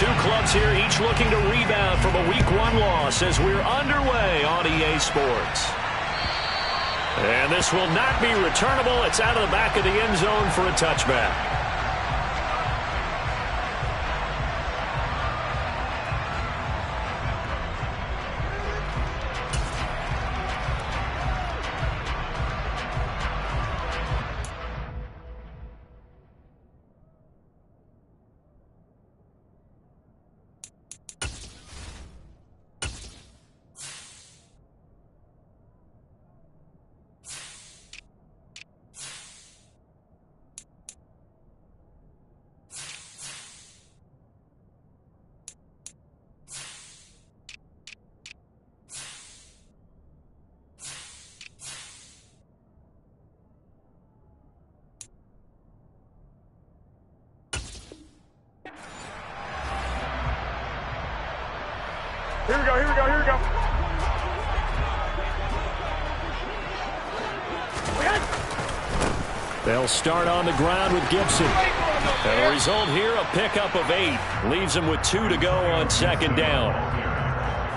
two clubs here, each looking to rebound from a Week 1 loss as we're underway on EA Sports. And this will not be returnable. It's out of the back of the end zone for a touchback. Here we go, here we go, here we go. They'll start on the ground with Gibson. And the result here, a pickup of 8. Leaves him with 2 to go on second down.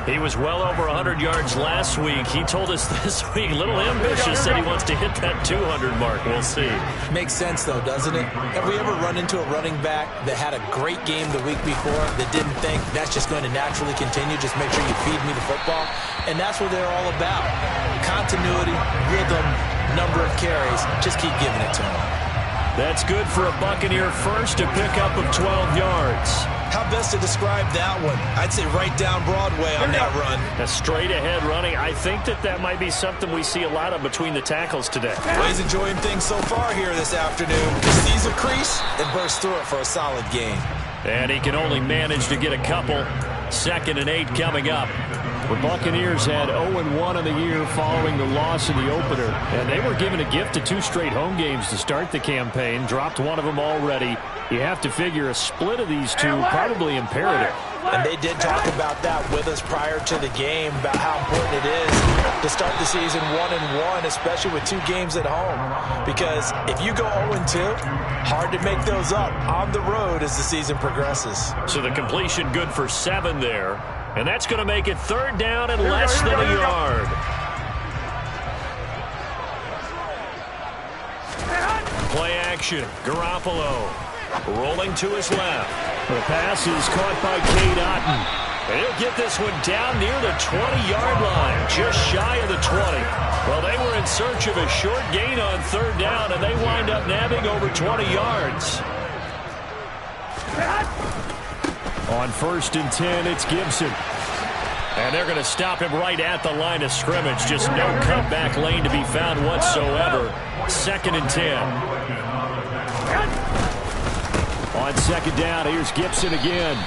He was well over 100 yards last week. He told us this week, a little ambitious, said he wants to hit that 200 mark. We'll see. Makes sense, though, doesn't it? Have we ever run into a running back that had a great game the week before that didn't think that's just going to naturally continue? Just make sure you feed me the football. And that's what they're all about. Continuity, rhythm, number of carries. Just keep giving it to them. That's good for a Buccaneer first, a pickup of 12 yards. How best to describe that one? I'd say right down Broadway on that run. A straight-ahead running. I think that might be something we see a lot of between the tackles today. Well, he's enjoying things so far here this afternoon. He sees a crease and bursts through it for a solid gain. And he can only manage to get a couple. 2nd and 8 coming up. The Buccaneers had 0-1 in the year following the loss in the opener. And they were given a gift of 2 straight home games to start the campaign. Dropped one of them already. You have to figure a split of these two probably imperative. And they did talk about that with us prior to the game, about how important it is to start the season 1-1, especially with 2 games at home. Because if you go 0-2, hard to make those up on the road as the season progresses. So the completion good for 7 there. And that's going to make it 3rd down and less than a yard. Play action. Garoppolo rolling to his left. The pass is caught by Cade Otton. And he'll get this one down near the 20-yard line, just shy of the 20. Well, they were in search of a short gain on 3rd down, and they wind up nabbing over 20 yards. On 1st and 10, it's Gibson. And they're going to stop him right at the line of scrimmage. Just no cutback lane to be found whatsoever. 2nd and 10. On 2nd down, here's Gibson again.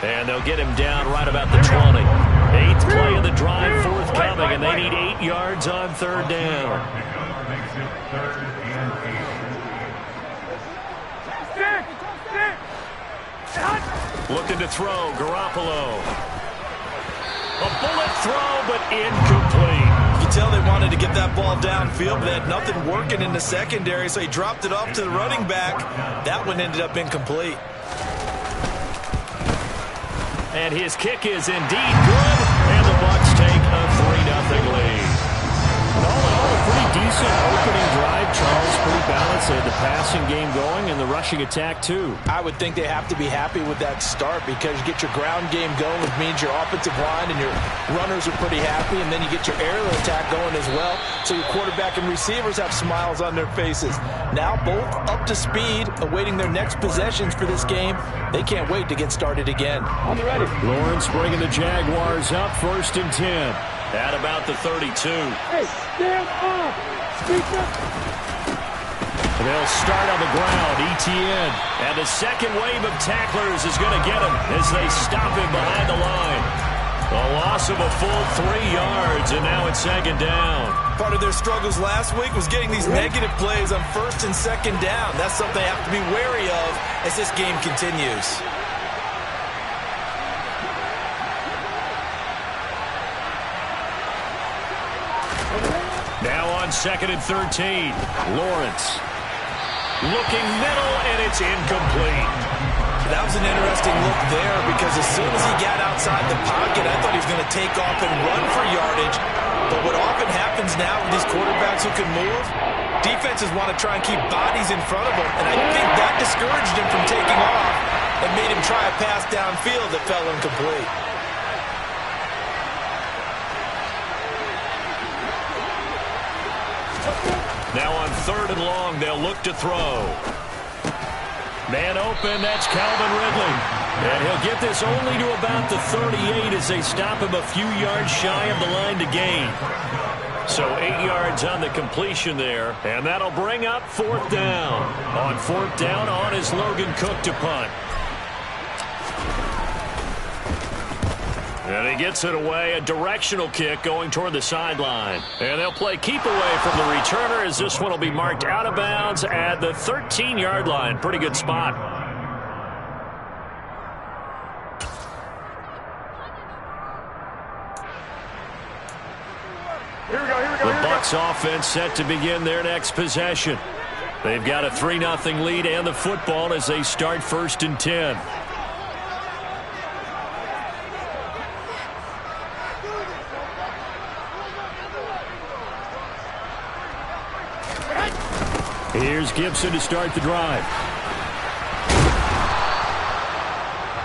And they'll get him down right about the 20. 8th play of the drive forthcoming, and they need 8 yards on 3rd down. Looking to throw, Garoppolo. A bullet throw, but incomplete. You can tell they wanted to get that ball downfield, but they had nothing working in the secondary, so he dropped it off to the running back. That one ended up incomplete. And his kick is indeed good, and the Bucs take a 3-0 lead. All in all, a pretty decent opening drive, Charles. Pretty balanced. They had the passing game going and the rushing attack, too. I would think they have to be happy with that start because you get your ground game going, which means your offensive line and your runners are pretty happy, and then you get your aerial attack going as well, so your quarterback and receivers have smiles on their faces. Now both up to speed, awaiting their next possessions for this game. They can't wait to get started again. I'm ready. Lawrence bringing the Jaguars up, 1st and 10. At about the 32. Hey, stand up! Speak up! They'll start on the ground, ETN. And the second wave of tacklers is going to get him as they stop him behind the line. A loss of a full 3 yards, and now it's 2nd down. Part of their struggles last week was getting these negative plays on 1st and 2nd down. That's something they have to be wary of as this game continues. Now on 2nd and 13, Lawrence. Looking middle, and it's incomplete. That was an interesting look there because as soon as he got outside the pocket, I thought he was going to take off and run for yardage. But what often happens now with these quarterbacks who can move, defenses want to try and keep bodies in front of them, and I think that discouraged him from taking off and made him try a pass downfield that fell incomplete. Now on 3rd and long, they'll look to throw. Man open, that's Calvin Ridley. And he'll get this only to about the 38 as they stop him a few yards shy of the line to gain. So 8 yards on the completion there, and that'll bring up 4th down. On 4th down, on is Logan Cook to punt. And he gets it away, a directional kick going toward the sideline. And they'll play keep away from the returner as this one will be marked out of bounds at the 13-yard line. Pretty good spot. The Bucs offense set to begin their next possession. They've got a 3-0 lead and the football as they start 1st and 10. Here's Gibson to start the drive.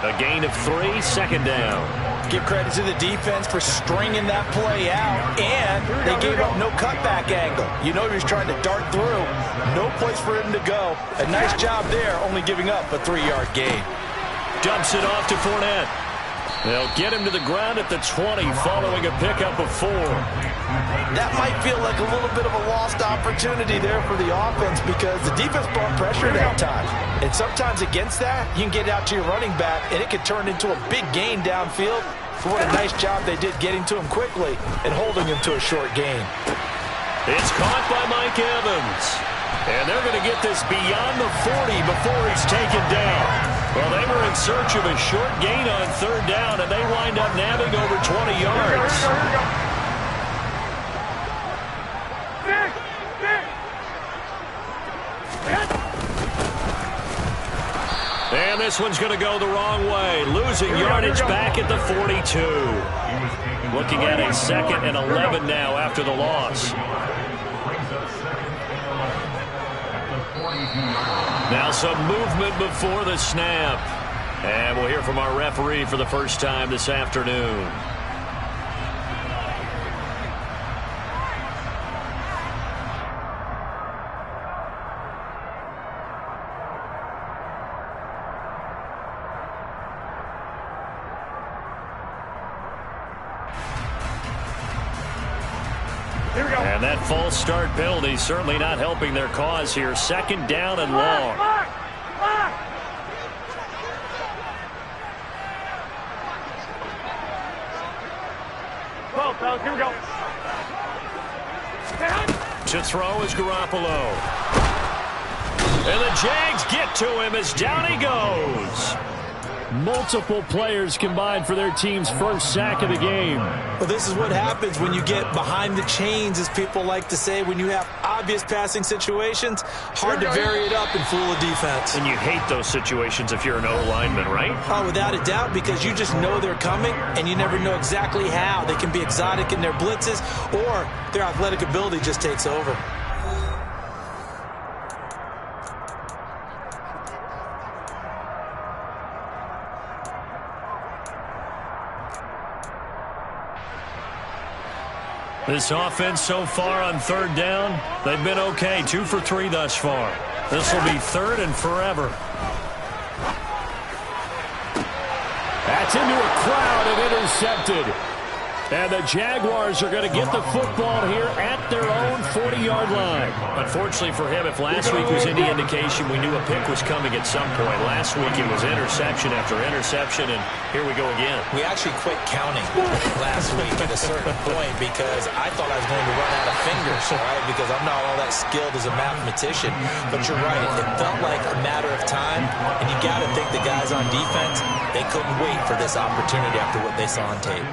A gain of 3, 2nd down. Give credit to the defense for stringing that play out, and they gave up no cutback angle. You know he was trying to dart through. No place for him to go. A nice job there, only giving up a 3-yard gain. Dumps it off to Fournette. They'll get him to the ground at the 20 following a pickup of 4. That might feel like a little bit of a lost opportunity there for the offense because the defense brought pressure that time. And sometimes against that, you can get out to your running back, and it could turn into a big gain downfield. For what a nice job they did getting to him quickly and holding him to a short gain. It's caught by Mike Evans. And they're going to get this beyond the 40 before it's taken down. Well, they were in search of a short gain on 3rd down, and they wind up nabbing over 20 yards. And this one's going to go the wrong way. Losing yardage back at the 42. Looking at a 2nd and 11 now after the loss. Now some movement before the snap. And we'll hear from our referee for the first time this afternoon. And that false start penalty certainly not helping their cause here. 2nd down and long. Well, fellas, here we go. To throw is Garoppolo. And the Jags get to him as down he goes. Multiple players combined for their team's first sack of the game. Well, this is what happens when you get behind the chains, as people like to say. When you have obvious passing situations, hard to vary it up and fool a defense. And you hate those situations if you're an O-lineman, right? Oh, without a doubt, because you just know they're coming, and you never know exactly how. They can be exotic in their blitzes, or their athletic ability just takes over. This offense so far on 3rd down, they've been okay. 2 for 3 thus far. This will be 3rd and forever. That's into a crowd and intercepted. And the Jaguars are going to get the football here at their own 40-yard line. Unfortunately for him, if last week was any indication, we knew a pick was coming at some point. Last week it was interception after interception, and here we go again. We actually quit counting last week at a certain point because I thought I was going to run out of fingers, right? Because I'm not all that skilled as a mathematician. But you're right. It felt like a matter of time, and you got to think the guys on defense, they couldn't wait for this opportunity after what they saw on tape.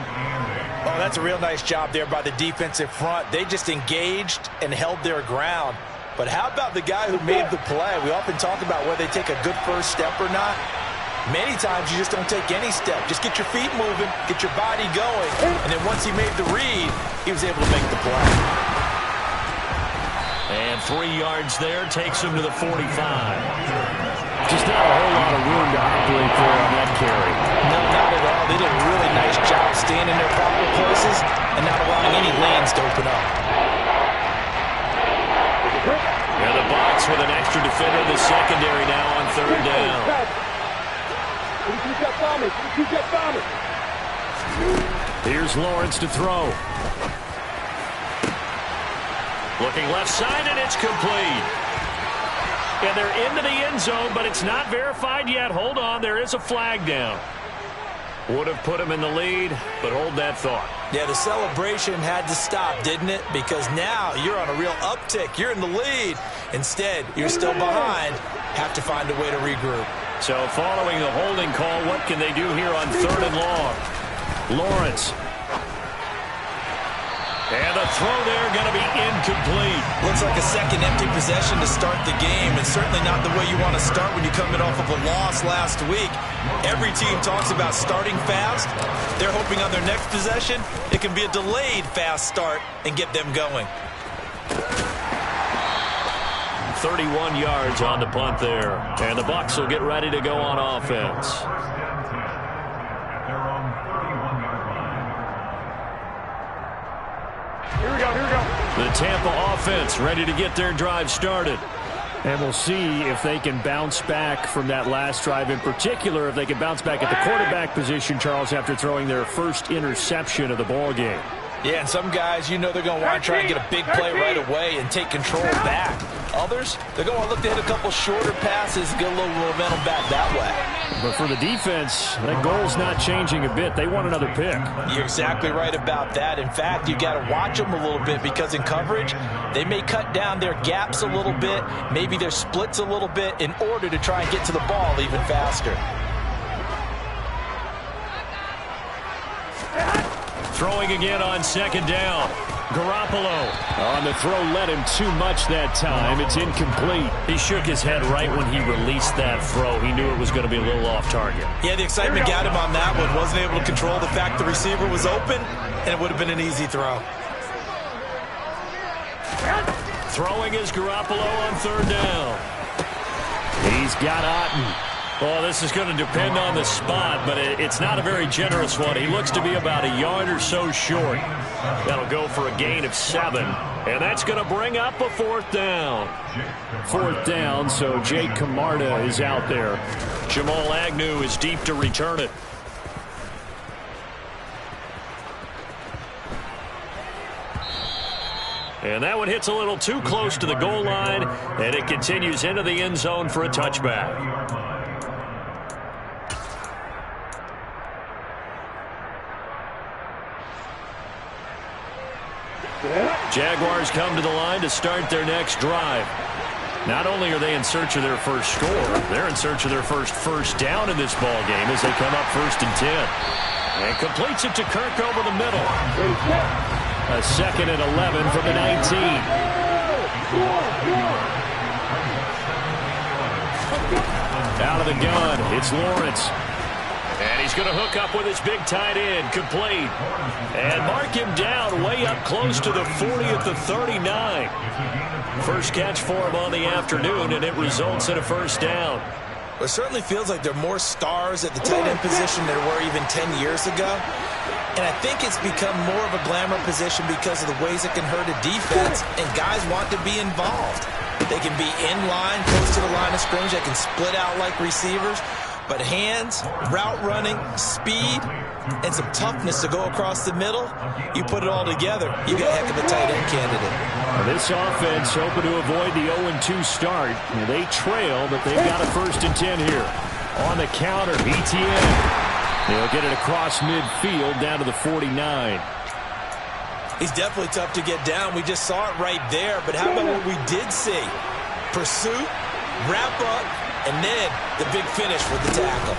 Oh, that's a real nice job there by the defensive front. They just engaged and held their ground. But how about the guy who made the play? We often talk about whether they take a good first step or not. Many times you just don't take any step. Just get your feet moving, get your body going, and then once he made the read, he was able to make the play. And 3 yards there takes him to the 45. Just not a whole lot of room to operate there on that carry. No, not at all. They did a really nice job staying in their proper places and not allowing any lanes to open up. And the Bucs with an extra defender in the secondary now on 3rd down. Here's Lawrence to throw. Looking left side, and it's complete. And they're into the end zone, but it's not verified yet. Hold on, there is a flag down. Would have put him in the lead, but hold that thought. Yeah, the celebration had to stop, didn't it? Because now you're on a real uptick. You're in the lead. Instead, you're still behind. Have to find a way to regroup. So following the holding call, what can they do here on 3rd and long? Lawrence. And the throw there going to be incomplete. Looks like a second empty possession to start the game, and certainly not the way you want to start when you're coming off of a loss last week. Every team talks about starting fast. They're hoping on their next possession it can be a delayed fast start and get them going. 31 yards on the punt there. And the Bucs will get ready to go on offense. Here we go. The Tampa offense ready to get their drive started. And we'll see if they can bounce back from that last drive. In particular, if they can bounce back at the quarterback position, Charles, after throwing their first interception of the ball game. Yeah, and some guys, you know they're going to want to try and get a big play right away and take control back. Others, they're going to want to look to hit a couple shorter passes, get a little momentum back that way. But for the defense, that goal's not changing a bit. They want another pick. You're exactly right about that. In fact, you got to watch them a little bit because in coverage, they may cut down their gaps a little bit, maybe their splits a little bit in order to try and get to the ball even faster. Throwing again on 2nd down. Garoppolo on the throw, led him too much that time. It's incomplete. He shook his head right when he released that throw. He knew it was going to be a little off target. Yeah, the excitement got him on that one. Wasn't able to control the fact the receiver was open, and it would have been an easy throw. Throwing is Garoppolo on 3rd down. He's got Otten. Well, this is going to depend on the spot, but it's not a very generous one. He looks to be about a yard or so short. That'll go for a gain of 7, and that's going to bring up a 4th down. 4th down, so Jake Camarda is out there. Jamal Agnew is deep to return it. And that one hits a little too close to the goal line, and it continues into the end zone for a touchback. Jaguars come to the line to start their next drive. Not only are they in search of their first score, they're in search of their first down in this ball game as they come up 1st and 10. And completes it to Kirk over the middle. A 2nd and 11 from the 19. Out of the gun, it's Lawrence. And he's going to hook up with his big tight end, complete. And mark him down way up close to the 40 at the 39. First catch for him on the afternoon, and it results in a 1st down. Well, it certainly feels like there are more stars at the tight end position than there were even 10 years ago. And I think it's become more of a glamour position because of the ways it can hurt a defense, and guys want to be involved. They can be in line, close to the line of scrimmage. They can split out like receivers. But hands, route running, speed, and some toughness to go across the middle, you put it all together, you got a heck of a tight end candidate. This offense hoping to avoid the 0-2 start. They trail, but they've got a 1st and 10 here. On the counter, ETN. They'll get it across midfield down to the 49. He's definitely tough to get down. We just saw it right there. But how about what we did see? Pursuit, wrap up, and then the big finish with the tackle.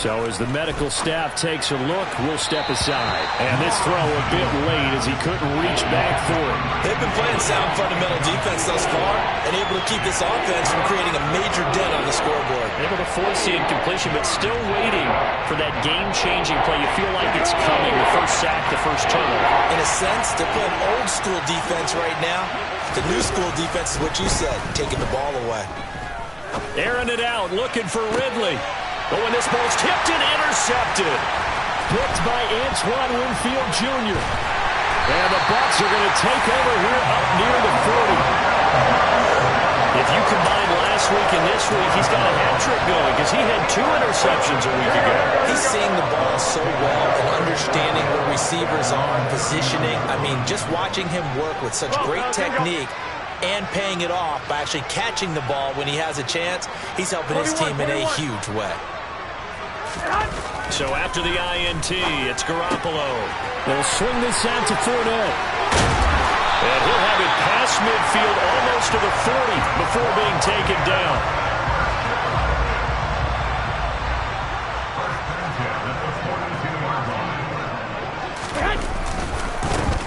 So as the medical staff takes a look, we'll step aside. And this throw a bit late as he couldn't reach back for it. They've been playing sound fundamental defense thus far and able to keep this offense from creating a major dent on the scoreboard. Able to force the incompletion, but still waiting for that game-changing play. You feel like it's coming, the first sack, the first turnover. In a sense, they're playing old-school defense right now. The new-school defense is what you said, taking the ball away. Airing it out, looking for Ridley. Oh, and this ball's tipped and intercepted. Picked by Antoine Winfield Jr. And the Bucs are going to take over here up near the 40. If you combine last week and this week, he's got a hat trick going because he had 2 interceptions a week ago. He's seeing the ball so well and understanding where receivers are, positioning. I mean, just watching him work with such great technique and paying it off by actually catching the ball when he has a chance, he's helping his team in a huge way. So after the INT, it's Garoppolo. They'll swing this out to Fournette. And he'll have it past midfield almost to the 40 before being taken down.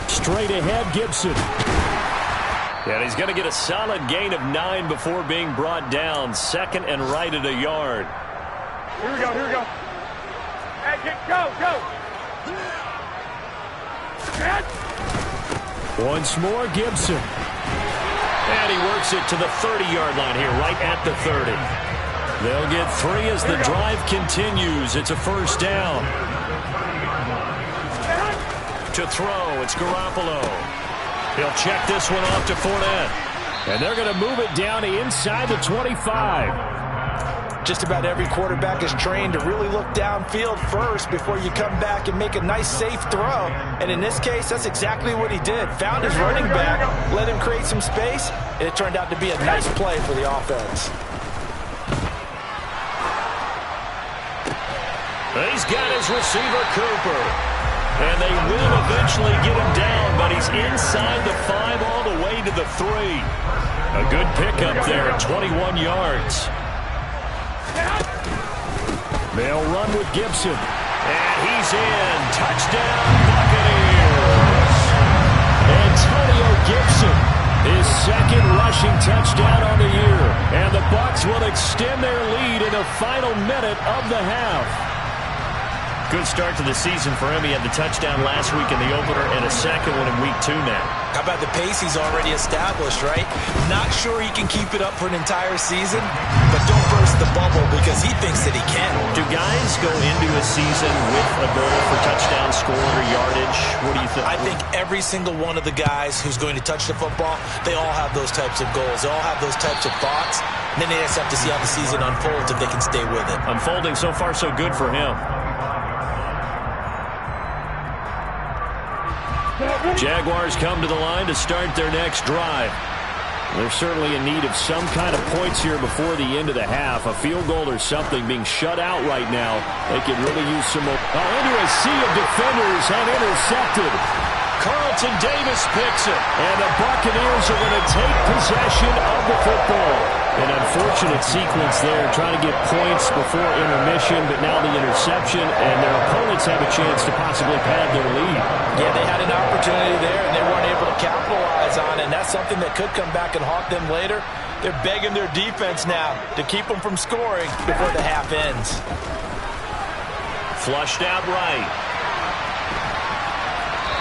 Straight ahead, Gibson. And he's going to get a solid gain of 9 before being brought down. Second and right at a yard. Here we go, here we go. Hey, go, go. Once more, Gibson. And he works it to the 30-yard line here, right at the 30. They'll get 3 as the drive continues. It's a first down. To throw, it's Garoppolo. He'll check this one off to Fournette. And they're going to move it down to inside the 25. Just about every quarterback is trained to really look downfield first before you come back and make a nice, safe throw. And in this case, that's exactly what he did. Found his running back, let him create some space, and it turned out to be a nice play for the offense. He's got his receiver, Cooper. And they will eventually get him down, but he's inside the 5 all the way to the 3. A good pickup there, 21 yards. They'll run with Gibson. And he's in. Touchdown, Buccaneers. Antonio Gibson, his second rushing touchdown on the year. And the Bucs will extend their lead in the final minute of the half. Good start to the season for him. He had the touchdown last week in the opener and a second one in week 2 now. How about the pace he's already established, right? Not sure he can keep it up for an entire season, but don't burst the bubble because he thinks that he can. Do guys go into a season with a goal for touchdown score or yardage? What do you think? I think every single one of the guys who's going to touch the football, they all have those types of goals. They all have those types of thoughts. And then they just have to see how the season unfolds if they can stay with it. Unfolding so far so good for him. Jaguars come to the line to start their next drive. They're certainly in need of some kind of points here before the end of the half. A field goal or something, being shut out right now. They could really use some more. Into a sea of defenders and intercepted. Carlton Davis picks it. And the Buccaneers are going to take possession of the football. An unfortunate sequence there, trying to get points before intermission, but now the interception, and their opponents have a chance to possibly pad their lead. Yeah, they had an opportunity there, and they weren't able to capitalize on it, and that's something that could come back and haunt them later. They're begging their defense now to keep them from scoring before the half ends. Flushed out right.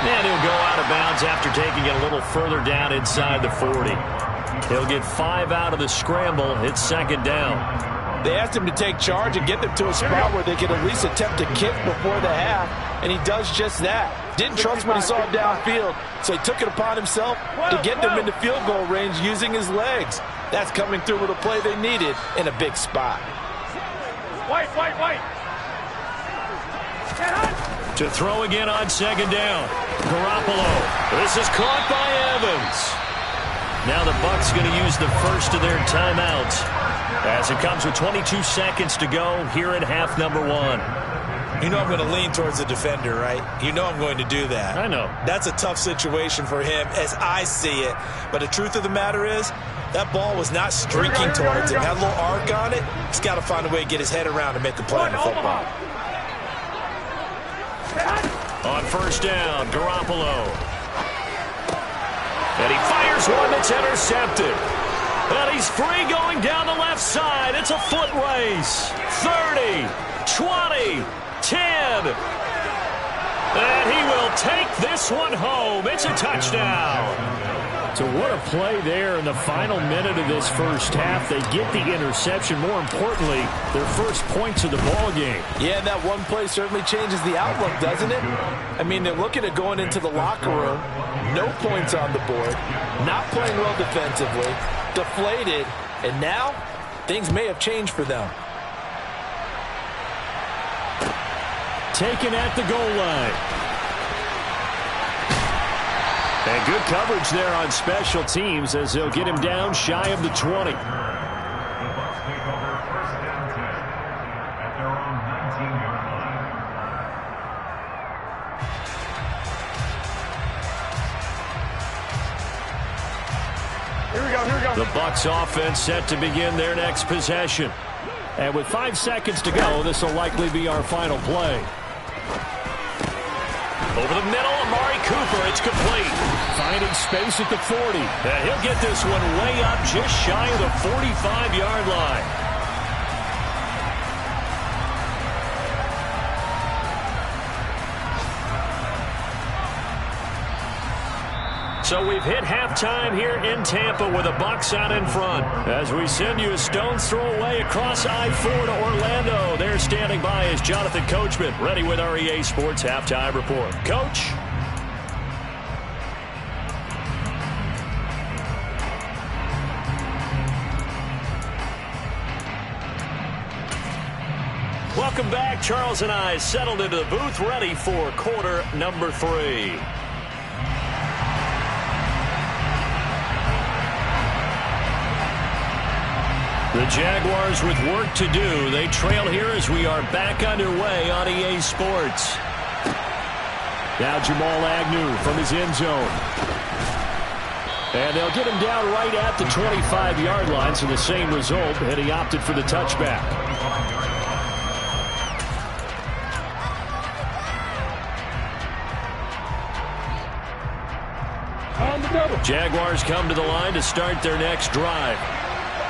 And he'll go out of bounds after taking it a little further down inside the 40. He'll get 5 out of the scramble. It's second down. They asked him to take charge and get them to a spot where they could at least attempt to kick before the half, and he does just that. Didn't trust what he saw downfield, so he took it upon himself to get them into field goal range using his legs. That's coming through with a play they needed in a big spot. White. To throw again on second down. Garoppolo. This is caught by Evans. Now the Bucs going to use the first of their timeouts as it comes with 22 seconds to go here in half number 1. You know I'm going to lean towards the defender, right? You know I'm going to do that. I know. That's a tough situation for him as I see it. But the truth of the matter is, That ball was not streaking towards him. Had a little arc on it. He's got to find a way to get his head around and make a play in the football. On first down, Garoppolo. And he fires one that's intercepted. And he's free going down the left side. It's a foot race. 30, 20, 10. And he will take this one home. It's a touchdown. So what a play there in the final minute of this first half. They get the interception. More importantly, their first points of the ball game. Yeah, and that one play certainly changes the outlook, doesn't it? I mean, they're looking at going into the locker room. No points on the board. Not playing well defensively. Deflated. And now, things may have changed for them. Taken at the goal line. And good coverage there on special teams as they'll get him down shy of the 20. The Bucs offense set to begin their next possession. And with 5 seconds to go, this will likely be our final play. Over the middle, Amari Cooper, it's complete. Finding space at the 40. And he'll get this one way up just shy of the 45-yard line. So we've hit halftime here in Tampa with the Bucs out in front. As we send you a stone's throw away across I-4 to Orlando. There standing by is Jonathan Coachman, ready with our EA Sports Halftime Report. Coach? Welcome back. Charles and I settled into the booth, ready for quarter number 3. The Jaguars with work to do. They trail here as we are back underway on EA Sports. Now Jamal Agnew from his end zone. And they'll get him down right at the 25-yard line, so the same result, and he opted for the touchback. Jaguars come to the line to start their next drive.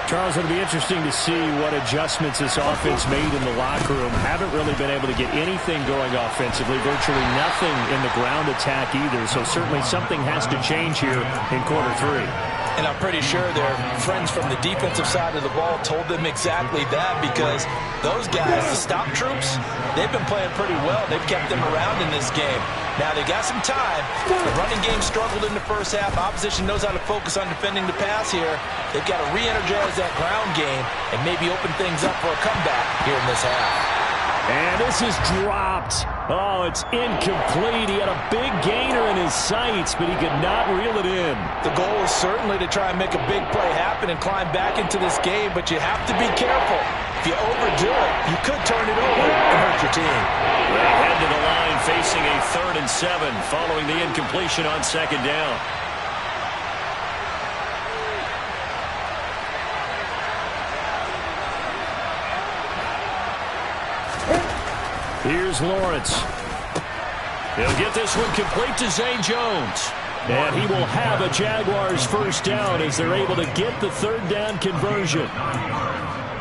Charles, it'll be interesting to see what adjustments this offense made in the locker room. Haven't really been able to get anything going offensively, virtually nothing in the ground attack either. So certainly something has to change here in quarter 3. And I'm pretty sure their friends from the defensive side of the ball told them exactly that, because those guys, the stop troops, they've been playing pretty well. They've kept them around in this game. Now, they got some time. The running game struggled in the first half. Opposition knows how to focus on defending the pass here. They've got to re-energize that ground game and maybe open things up for a comeback here in this half. And this is dropped. Oh, it's incomplete. He had a big gainer in his sights, but he could not reel it in. The goal is certainly to try and make a big play happen and climb back into this game, but you have to be careful. If you overdo it, you could turn it over and hurt your team. They head to the line facing a 3rd and 7 following the incompletion on 2nd down. Here's Lawrence. He'll get this one complete to Zay Jones. And he will have a Jaguars first down as they're able to get the 3rd down conversion.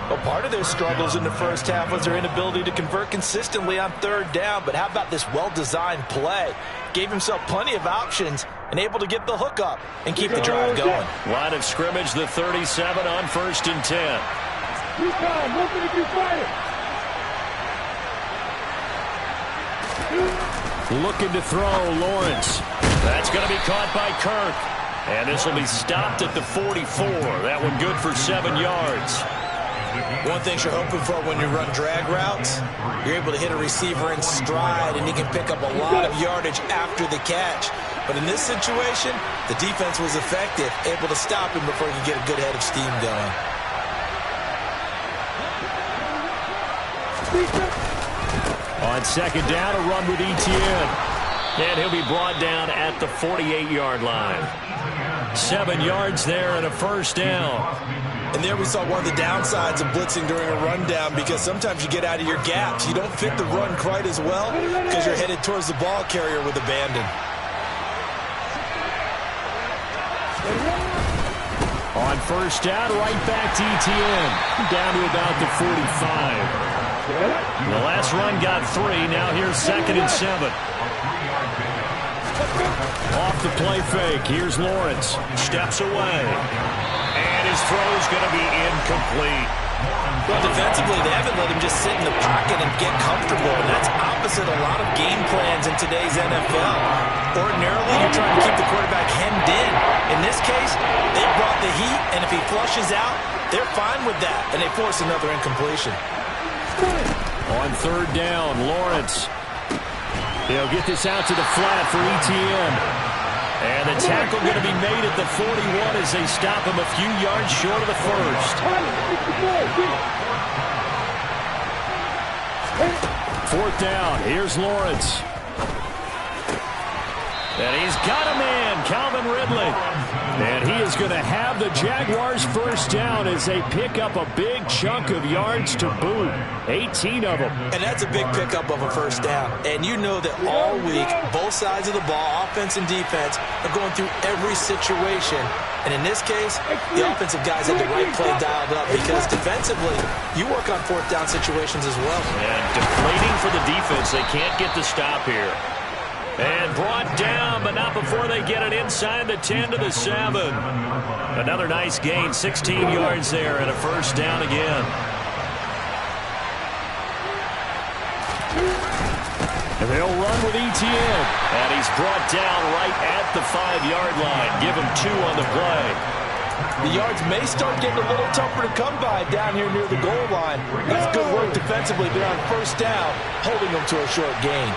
Well, part of their struggles in the first half was their inability to convert consistently on 3rd down. But how about this well-designed play? Gave himself plenty of options and able to get the hook up and keep the drive going. Line of scrimmage, the 37 on 1st and 10. Looking to throw, Lawrence. That's going to be caught by Kirk. And this will be stopped at the 44. That one good for 7 yards. One thing you're hoping for when you run drag routes, you're able to hit a receiver in stride, and he can pick up a lot of yardage after the catch. But in this situation, the defense was effective, able to stop him before he could get a good head of steam going. On 2nd down, a run with Etienne. And he'll be brought down at the 48-yard line. 7 yards there and a first down. And there we saw one of the downsides of blitzing during a rundown, because sometimes you get out of your gaps. You don't fit the run quite as well because you're headed towards the ball carrier with abandon. On first down, right back to ETN. Down to about the 45. The last run got 3. Now here's 2nd and 7. Off the play fake. Here's Lawrence. Steps away. And his throw's going to be incomplete. Well, defensively, they haven't let him just sit in the pocket and get comfortable, and that's opposite a lot of game plans in today's NFL. Ordinarily, you're trying to keep the quarterback hemmed in. In this case, they brought the heat, and if he flushes out, they're fine with that, and they force another incompletion. On third down, Lawrence. He'll get this out to the flat for ETN. And the tackle going to be made at the 41 as they stop him a few yards short of the first. 4th down. Here's Lawrence. And he's got a man, Calvin Ridley. And he is going to have the Jaguars first down as they pick up a big chunk of yards to boot. 18 of them. And that's a big pickup of a first down. And you know that all week, both sides of the ball, offense and defense, are going through every situation. And in this case, the offensive guys had the right play dialed up, because defensively, you work on 4th down situations as well. And deflating for the defense. They can't get the stop here. And brought down, but not before they get it inside the 10 to the 7. Another nice gain, 16 yards there, and a first down again. And they'll run with ETN. And he's brought down right at the 5-yard line. Give him 2 on the play. The yards may start getting a little tougher to come by down here near the goal line. That's good work defensively, but on first down, holding them to a short gain.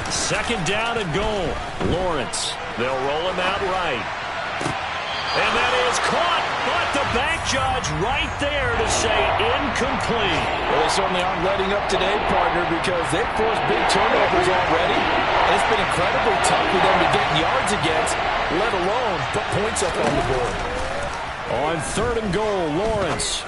2nd down and goal. Lawrence. They'll roll him out right. And that is caught. But the back judge right there to say incomplete. Well, they certainly aren't letting up today, partner, because they've forced big turnovers already. And it's been incredibly tough for them to get yards against, let alone put points up on the board. On 3rd and goal, Lawrence.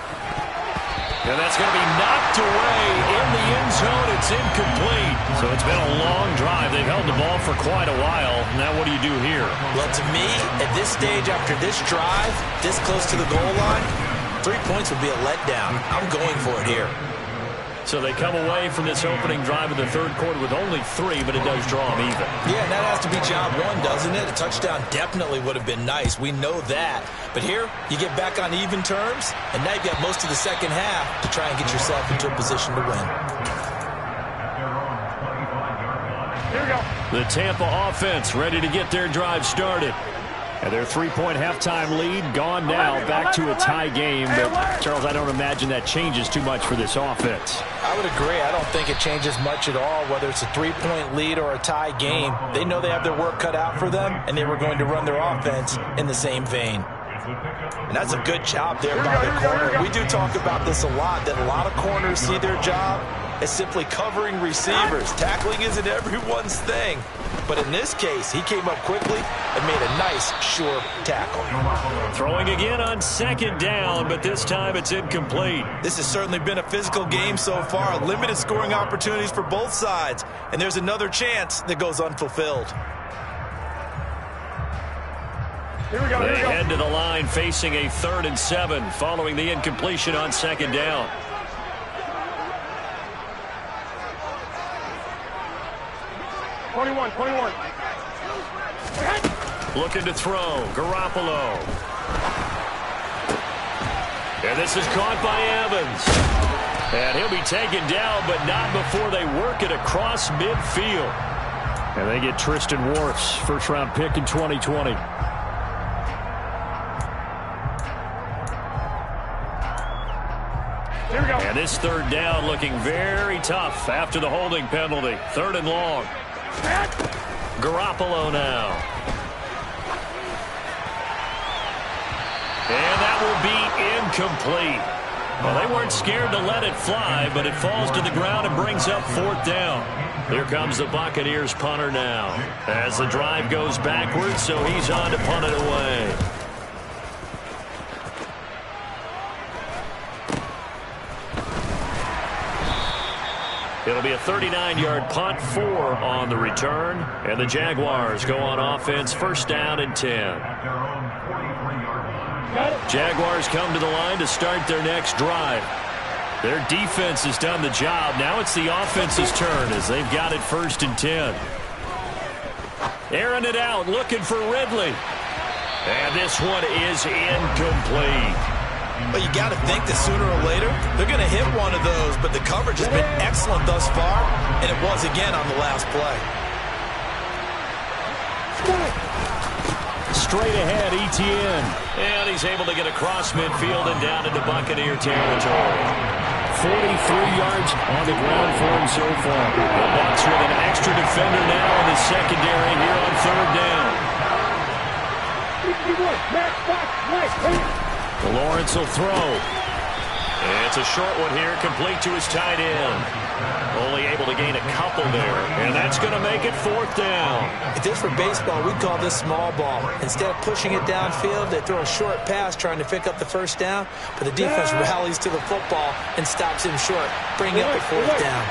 And that's going to be knocked away in the end zone. It's incomplete. So it's been a long drive. They've held the ball for quite a while. Now what do you do here? Well, to me, at this stage, after this drive, this close to the goal line, 3 points would be a letdown. I'm going for it here. So they come away from this opening drive of the 3rd quarter with only 3, but it does draw them even. Yeah, and that has to be job 1, doesn't it? A touchdown definitely would have been nice. We know that. But here, you get back on even terms, and now you've got most of the second half to try and get yourself into a position to win. Here we go. The Tampa offense ready to get their drive started. And their 3-point halftime lead gone now, back to a tie game. But, Charles, I don't imagine that changes too much for this offense. I would agree. I don't think it changes much at all, whether it's a 3-point lead or a tie game. They know they have their work cut out for them, and they were going to run their offense in the same vein. And that's a good job there by the corner. We do talk about this a lot, that a lot of corners see their job as simply covering receivers. Tackling isn't everyone's thing. But in this case, he came up quickly and made a nice, sure tackle. Throwing again on 2nd down, but this time it's incomplete. This has certainly been a physical game so far. Limited scoring opportunities for both sides. And there's another chance that goes unfulfilled. Here we go. They head to the line facing a 3rd and 7 following the incompletion on 2nd down. Twenty-one. Looking to throw. Garoppolo. And this is caught by Evans. And he'll be taken down, but not before they work it across midfield. And they get Tristan Wirfs, first-round pick in 2020. Here we go. And this 3rd down looking very tough after the holding penalty. 3rd and long. Garoppolo now. And that will be incomplete. Well, they weren't scared to let it fly, but it falls to the ground and brings up 4th down. Here comes the Buccaneers punter now. As the drive goes backwards, so he's on to punt it away. It'll be a 39-yard punt, 4 on the return. And the Jaguars go on offense, 1st down and 10. Jaguars come to the line to start their next drive. Their defense has done the job. Now it's the offense's turn as they've got it 1st and 10. Airing it out, looking for Ridley. And this one is incomplete. But you got to think that sooner or later, they're going to hit one of those. But the coverage has been excellent thus far, and it was again on the last play. Straight ahead, Etienne. And he's able to get across midfield and down into Buccaneer territory. 43 yards on the ground for him so far. The Bucs with an extra defender now in the secondary here on 3rd down. Lawrence will throw. It's a short one here, complete to his tight end. Only able to gain a couple there, and that's going to make it 4th down. If this were baseball, we'd call this small ball. Instead of pushing it downfield, they throw a short pass trying to pick up the 1st down, but the defense rallies to the football and stops him short, bringing up a 4th down.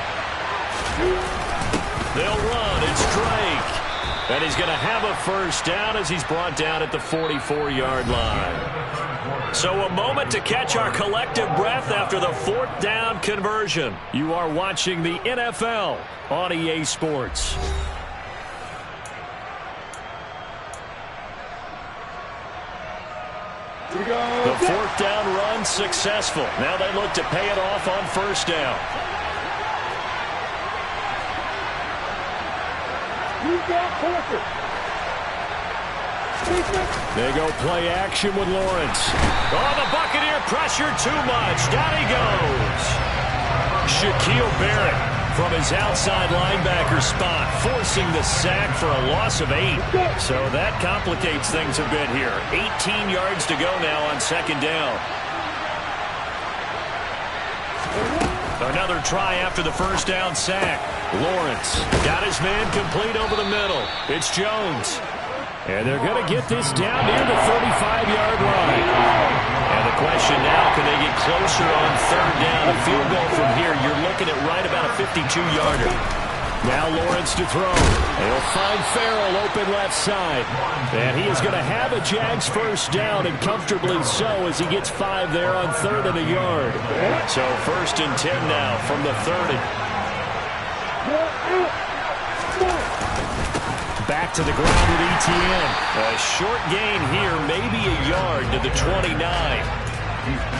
They'll run. It's Drake. And he's going to have a 1st down as he's brought down at the 44-yard line. So a moment to catch our collective breath after the 4th down conversion. You are watching the NFL on EA Sports. The 4th down run successful. Now they look to pay it off on 1st down. They go play action with Lawrence. Oh, the Buccaneer pressure too much. Down he goes. Shaquille Barrett from his outside linebacker spot, forcing the sack for a loss of 8. So that complicates things a bit here. 18 yards to go now on 2nd down. Another try after the 1st down sack. Lawrence got his man complete over the middle. It's Jones. And they're going to get this down near the 35-yard line. And the question now, can they get closer on 3rd down? A field goal from here, you're looking at right about a 52-yarder. Now Lawrence to throw. He'll find Farrell open left side. And he is going to have a Jags 1st down, and comfortably so as he gets 5 there on 3rd and a yard. So 1st and 10 now from the 30. Back to the ground with Etienne. A short gain here, maybe a yard to the 29.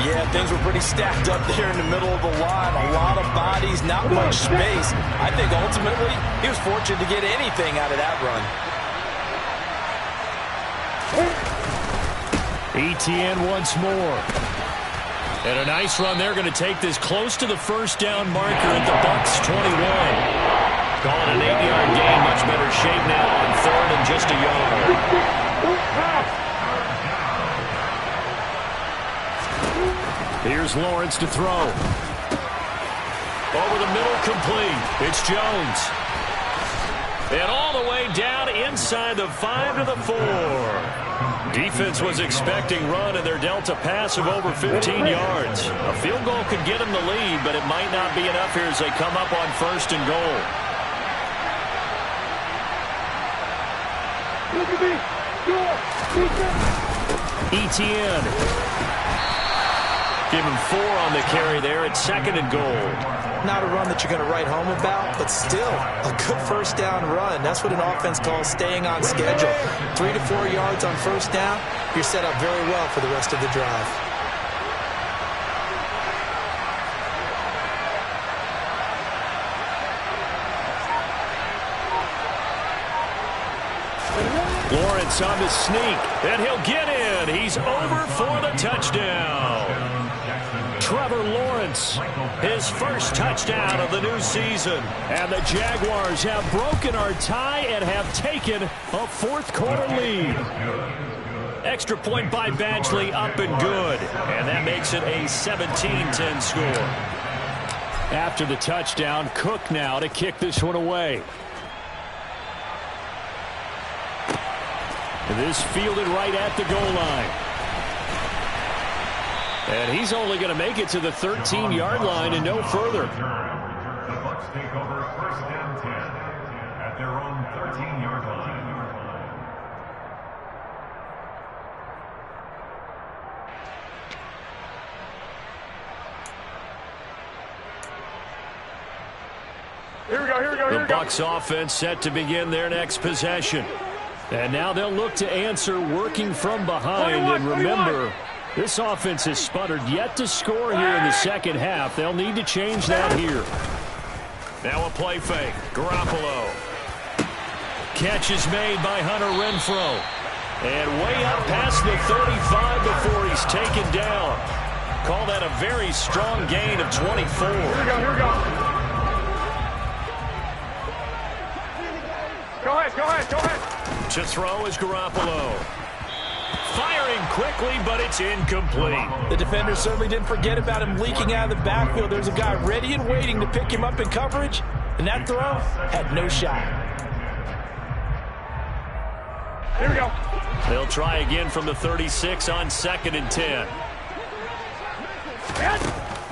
Yeah, things were pretty stacked up there in the middle of the line. A lot of bodies, not much space. I think ultimately he was fortunate to get anything out of that run. Etienne once more. And a nice run. They're going to take this close to the 1st down marker at the Bucs 21. Calling an 8-yard gain, much better shape now on 3rd and just a yard. Here's Lawrence to throw. Over the middle, complete. It's Jones. And all the way down inside the 5 to the 4. Defense was expecting run, and they're dealt a pass of over 15 yards. A field goal could get them the lead, but it might not be enough here as they come up on 1st and goal. Etienne. Give him 4 on the carry there at 2nd and goal. Not a run that you're going to write home about, but still a good 1st down run. That's what an offense calls staying on schedule. 3 to 4 yards on 1st down, you're set up very well for the rest of the drive. Lawrence on the sneak, and he'll get in. He's over for the touchdown. Trevor Lawrence, his 1st touchdown of the new season. And the Jaguars have broken our tie and have taken a 4th quarter lead. Extra point by Badgley, up and good. And that makes it a 17-10 score. After the touchdown, Cook now to kick this one away. This fielded right at the goal line. And he's only going to make it to the 13-yard line and no further. The Bucs take over 1st and 10 at their own 13-yard line. Here we go, here we go, here we The go. Bucs offense set to begin their next possession. And now they'll look to answer working from behind. 21, and remember, this offense has sputtered yet to score here in the second half. They'll need to change that here. Now a play fake. Garoppolo. Catch is made by Hunter Renfrow. And way up past the 35 before he's taken down. Call that a very strong gain of 24. Here we go, here we go. Go ahead, go ahead, go ahead. To throw is Garoppolo. Firing quickly, but it's incomplete. The defender certainly didn't forget about him leaking out of the backfield. There's a guy ready and waiting to pick him up in coverage, and that throw had no shot. Here we go. They'll try again from the 36 on 2nd and 10.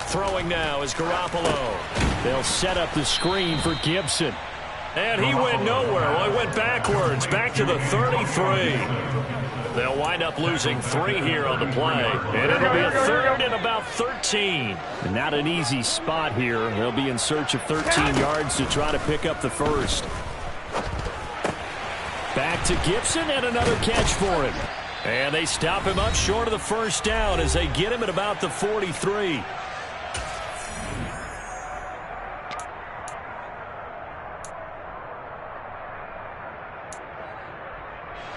Throwing now is Garoppolo. They'll set up the screen for Gibson. And he went nowhere. Well, he went backwards, back to the 33. They'll wind up losing 3 here on the play. And it'll be a 3rd and about 13. And not an easy spot here. They'll be in search of 13 yards to try to pick up the first. Back to Gibson and another catch for him. And they stop him up short of the first down as they get him at about the 43.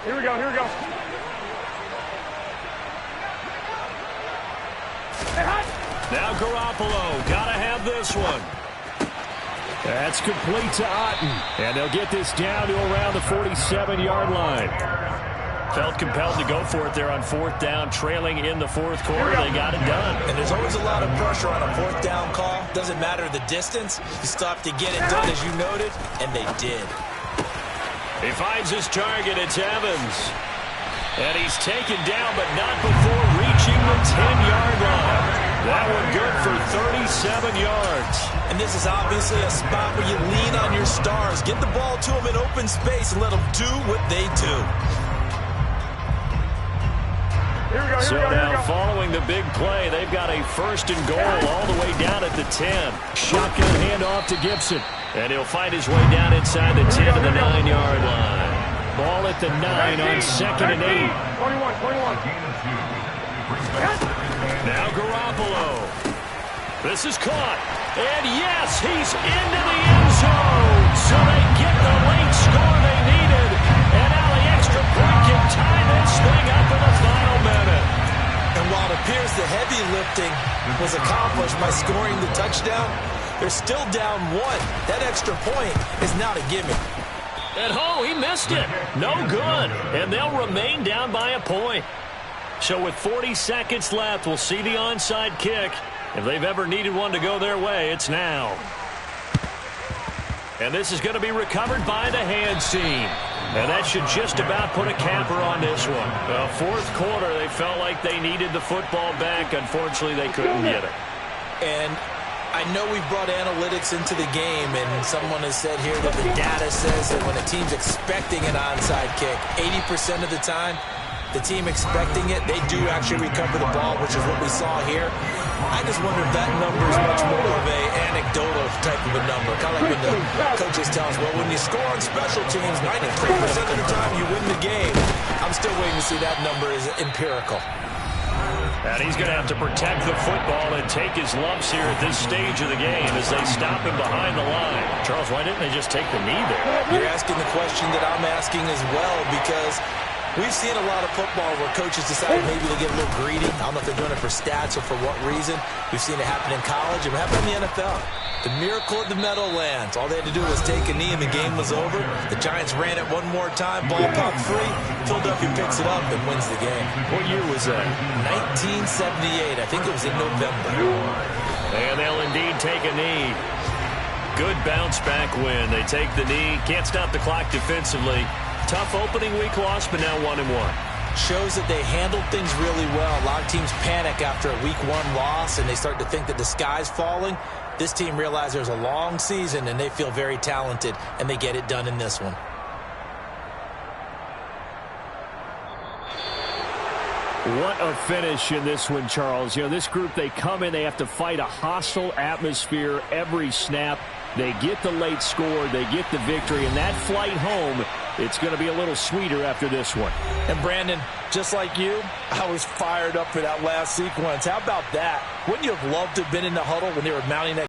Here we go, here we go. Now Garoppolo, gotta have this one. That's complete to Otten. And they'll get this down to around the 47-yard line. Felt compelled to go for it there on 4th down, trailing in the 4th quarter. They got it done. And there's always a lot of pressure on a 4th down call. Doesn't matter the distance. You stop to get it done, as you noted, and they did. He finds his target. It's Evans. And he's taken down, but not before reaching the 10-yard line. That one good for 37 yards. And this is obviously a spot where you lean on your stars. Get the ball to them in open space and let them do what they do. So now, following the big play, they've got a 1st and goal all the way down at the 10. Shotgun handoff to Gibson. And he'll fight his way down inside the 10 to the 9-yard line. Ball at the 9 on 2nd and 8. 21. Now Garoppolo. This is caught. And yes, he's into the end zone. So they get the late score they needed. And now the extra point can tie this thing up in the final minute. And while it appears the heavy lifting was accomplished by scoring the touchdown, they're still down 1. That extra point is now a gimme. And he missed it. No good. And they'll remain down by a point. So with 40 seconds left, we'll see the onside kick. If they've ever needed one to go their way, it's now. And this is going to be recovered by the hands team. And that should just about put a capper on this one. 4th quarter, they felt like they needed the football back. Unfortunately, they couldn't get it. And I know we've brought analytics into the game, and someone has said here that the data says that when a team's expecting an onside kick, 80% of the time, the team expecting it, they do actually recover the ball, which is what we saw here. I just wonder if that number is much more of a anecdotal type of a number. Kind of like when the coaches tell us, well, when you score on special teams, 93% of the time you win the game. I'm still waiting to see that number is empirical. And he's going to have to protect the football and take his lumps here at this stage of the game as they stop him behind the line. Charles, why didn't they just take the knee there? You're asking the question that I'm asking as well, because We've seen a lot of football where coaches decide maybe to get a little greedy. I don't know if they're doing it for stats or for what reason. We've seen it happen in college and it happened in the NFL. The miracle of the Meadowlands. All they had to do was take a knee and the game was over. The Giants ran it one more time. Ball popped free. Philadelphia picks it up and wins the game. What year was that? 1978. I think it was in November. And they'll indeed take a knee. Good bounce back win. They take the knee. Can't stop the clock defensively. Tough opening week loss, but now 1-1. Shows that they handled things really well. A lot of teams panic after a week 1 loss, and they start to think that the sky's falling. This team realizes there's a long season, and they feel very talented, and they get it done in this one. What a finish in this one, Charles. You know, this group, they come in, they have to fight a hostile atmosphere every snap. They get the late score, they get the victory, and that flight home, it's going to be a little sweeter after this one. And Brandon, just like you, I was fired up for that last sequence. How about that? Wouldn't you have loved to have been in the huddle when they were mounting that